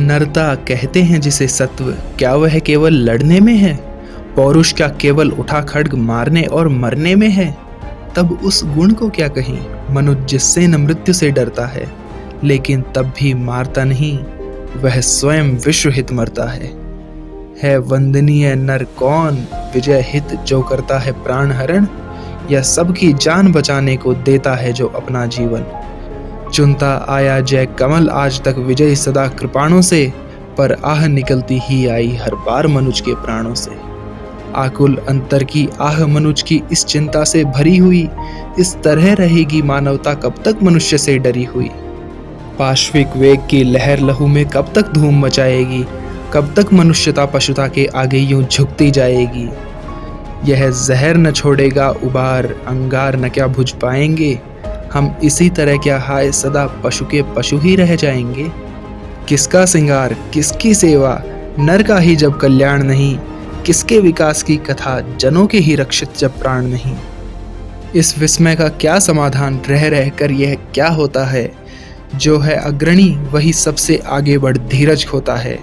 नरता कहते हैं जिसे सत्व, क्या वह केवल लड़ने में है? पौरुष क्या केवल उठा खड्ग मारने और मरने में है? तब उस गुण को क्या कहें, मनुष्य जिससे न मृत्यु से डरता है लेकिन तब भी मारता नहीं, वह स्वयं विश्व हित मरता है वंदनीय नर कौन, विजय हित जो करता है प्राण हरण, या सबकी जान बचाने को देता है जो अपना जीवन। चुनता आया जय कमल आज तक विजय सदा कृपाणों से, पर आह निकलती ही आई हर बार मनुज के प्राणों से। आकुल अंतर की आह मनुज की इस चिंता से भरी हुई, इस तरह रहेगी मानवता कब तक मनुष्य से डरी हुई। पाश्विक वेग की लहर लहू में कब तक धूम मचाएगी, कब तक मनुष्यता पशुता के आगे यूं झुकती जाएगी। यह जहर न छोड़ेगा उबार, अंगार न क्या बुझ पाएंगे, हम इसी तरह क्या हाय सदा पशु के पशु ही रह जाएंगे। किसका सिंगार किसकी सेवा, नर का ही जब कल्याण नहीं, किसके विकास की कथा जनों के ही रक्षित जब प्राण नहीं। इस विस्मय का क्या समाधान, रह रह कर यह क्या होता है, जो है अग्रणी वही सबसे आगे बढ़ धीरज खोता है।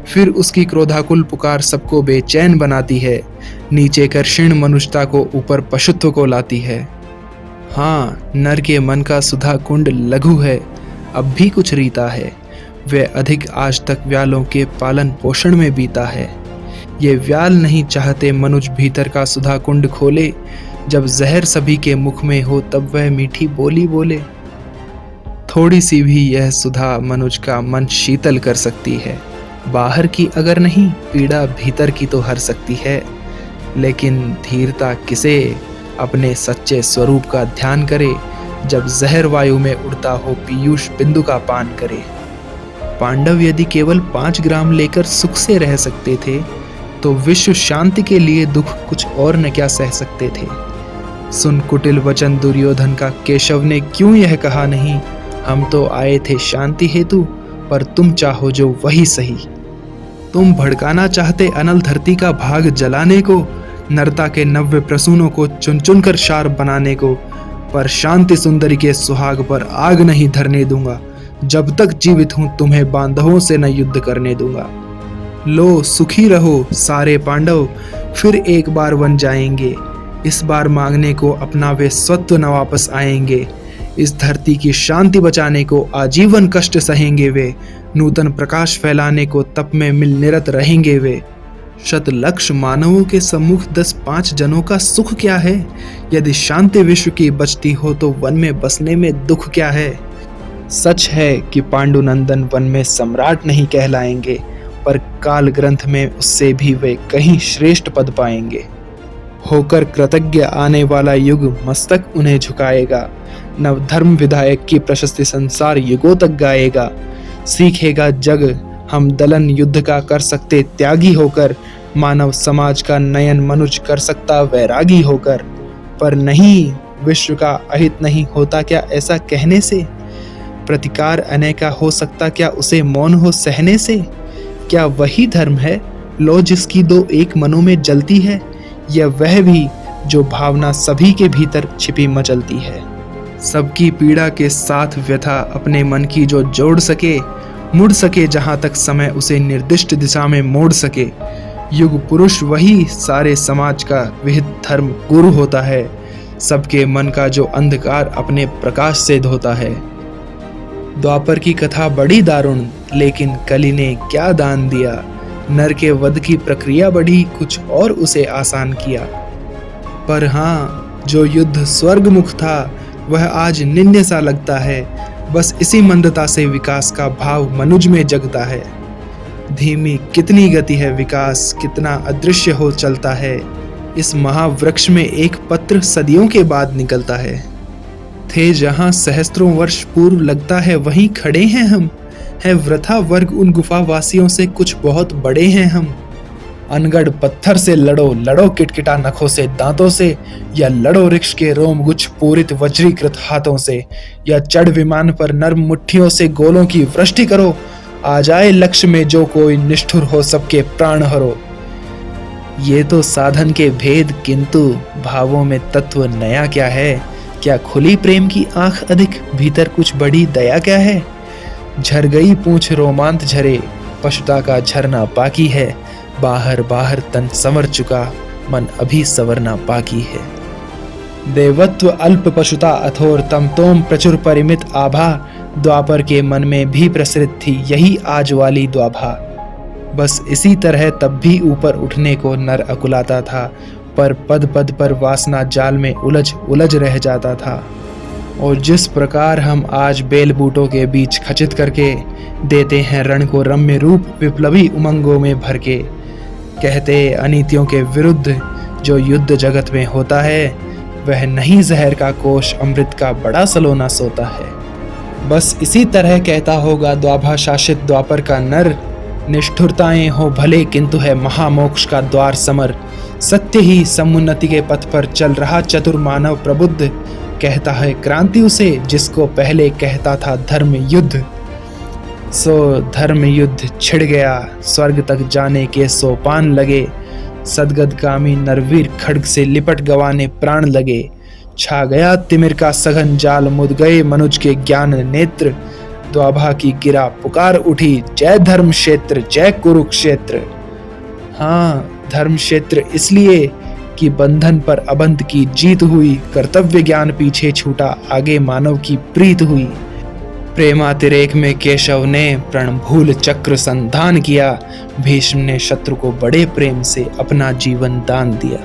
फिर उसकी क्रोधाकुल पुकार सबको बेचैन बनाती है, नीचे कर क्षीण मनुष्यता को ऊपर पशुत्व को लाती है। हाँ, नर के मन का सुधा कुंड लघु है, अब भी कुछ रीता है, वह अधिक आज तक व्यालों के पालन पोषण में बीता है। ये व्याल नहीं चाहते मनुज भीतर का सुधा कुंड खोले, जब जहर सभी के मुख में हो तब वह मीठी बोली बोले। थोड़ी सी भी यह सुधा मनुज का मन शीतल कर सकती है, बाहर की अगर नहीं पीड़ा भीतर की तो हर सकती है। लेकिन धीरता किसे अपने सच्चे स्वरूप का ध्यान करे, जब जहर वायु में उड़ता हो पीयूष बिंदु का पान करे। पांडव यदि केवल 5 ग्राम लेकर सुख से रह सकते थे, तो विश्व शांति के लिए दुख कुछ और न क्या सह सकते थे। सुन कुटिल वचन दुर्योधन का केशव ने क्यों यह कहा नहीं, हम तो आए थे शांति हेतु, पर तुम चाहो जो वही सही। तुम भड़काना चाहते अनल धरती का भाग जलाने को, नरता के नव्य प्रसूनों को चुन चुन कर शार बनाने को, पर शांति सुंदरी के सुहाग पर आग नहीं धरने दूंगा, जब तक जीवित हूं तुम्हें बांधवों से न युद्ध करने दूंगा। लो सुखी रहो सारे पांडव, फिर एक बार वन जाएंगे, इस बार मांगने को अपना वे स्वत्व न वापस आएंगे। इस धरती की शांति बचाने को आजीवन कष्ट सहेंगे वे, नूतन प्रकाश फैलाने को तप में मिल निरत रहेंगे वे। शत लक्ष मानवों के सम्मुख 10-5 जनों का सुख क्या है, यदि शांति विश्व की बचती हो तो वन में बसने में दुख क्या है। सच है कि पांडुनंदन वन में सम्राट नहीं कहलाएंगे, पर काल ग्रंथ में उससे भी वे कहीं श्रेष्ठ पद पाएंगे। होकर कृतज्ञ आने वाला युग मस्तक उन्हें झुकाएगा, नव धर्म विधायक की प्रशस्ति संसार युगों तक गाएगा। सीखेगा जग हम दलन युद्ध का कर सकते त्यागी होकर, मानव समाज का नयन मनुज कर सकता वैरागी होकर। पर नहीं, विश्व का अहित नहीं होता क्या ऐसा कहने से, प्रतिकार अनेका हो सकता क्या उसे मौन हो सहने से। क्या वही धर्म है लो जिसकी 2 एक मनों में जलती है, या वह भी जो भावना सभी के भीतर छिपी मचलती है। सबकी पीड़ा के साथ व्यथा अपने मन की जो जोड़ सके, मुड़ सके जहां तक समय उसे निर्दिष्ट दिशा में मोड़ सके। युग पुरुष वही सारे समाज का विहित धर्म गुरु होता है, सबके मन का जो अंधकार अपने प्रकाश से धोता है। द्वापर की कथा बड़ी दारुण, लेकिन कली ने क्या दान दिया, नर के वध की प्रक्रिया बढ़ी कुछ और उसे आसान किया। पर हाँ, जो युद्ध स्वर्गमुख था वह आज निन्य सा लगता है, बस इसी मंदता से विकास का भाव मनुज में जगता है। धीमी कितनी गति है विकास, कितना अदृश्य हो चलता है, इस महावृक्ष में एक पत्र सदियों के बाद निकलता है। थे जहां सहस्त्रों वर्ष पूर्व लगता है वहीं खड़े हैं हम, है वृथा वर्ग उन गुफावासियों से कुछ बहुत बड़े हैं हम। अनगढ़ पत्थर से लड़ो, लड़ो किटकिटा नखों से दांतों से, या लड़ो वृक्ष के रोम गुच्छ पूरित वज्रीकृत हाथों से, या चढ़ विमान पर नर्म मुट्ठियों से गोलों की वृष्टि करो, आ जाए लक्ष्य में जो कोई निष्ठुर हो सबके प्राण हरो। ये तो साधन के भेद, किंतु भावों में तत्व नया क्या है। क्या खुली प्रेम की आंख अधिक, भीतर कुछ बड़ी दया क्या है। झर गई पूंछ रोमांत झरे, पशुता का झरना बाकी है। बाहर बाहर तन संवर चुका, मन अभी संवरना बाकी है। देवत्व अल्प पशुता अथोर, तम तोम प्रचुर परिमित आभा। द्वापर के मन में भी प्रसरित थी यही आज वाली द्वाभा। बस इसी तरह तब भी ऊपर उठने को नर अकुलाता था, पर पद पद पर वासना जाल में उलझ उलझ रह जाता था। और जिस प्रकार हम आज बेल बूटों के बीच खचित करके देते हैं रण को रम्य रूप विप्लवी उमंगों में भर के, कहते अनीतियों के विरुद्ध जो युद्ध जगत में होता है, वह नहीं जहर का कोश अमृत का बड़ा सलोना सोता है। बस इसी तरह कहता होगा द्वाभा शासित द्वापर का नर, निष्ठुरताएं हो भले किंतु है महामोक्ष का द्वार समर। सत्य ही समुन्नति के पथ पर चल रहा चतुर मानव प्रबुद्ध, कहता है क्रांति उसे जिसको पहले कहता था धर्म युद्ध। सो धर्म युद्ध छिड़ गया, स्वर्ग तक जाने के सोपान लगे। सदगतगामी नरवीर खड्ग से लिपट गवाने प्राण लगे। छा गया तिमिर का सघन जाल, मुद गए मनुज के ज्ञान नेत्र। द्वाभा की गिरा पुकार उठी, जय धर्म क्षेत्र जय कुरुक्षेत्र। हाँ, धर्म क्षेत्र इसलिए कि बंधन पर अबंध की जीत हुई। कर्तव्य ज्ञान पीछे छूटा, आगे मानव की प्रीत हुई। प्रेमातिरेक में केशव ने प्रणभूल चक्र संधान किया। भीष्म ने शत्रु को बड़े प्रेम से अपना जीवन दान दिया।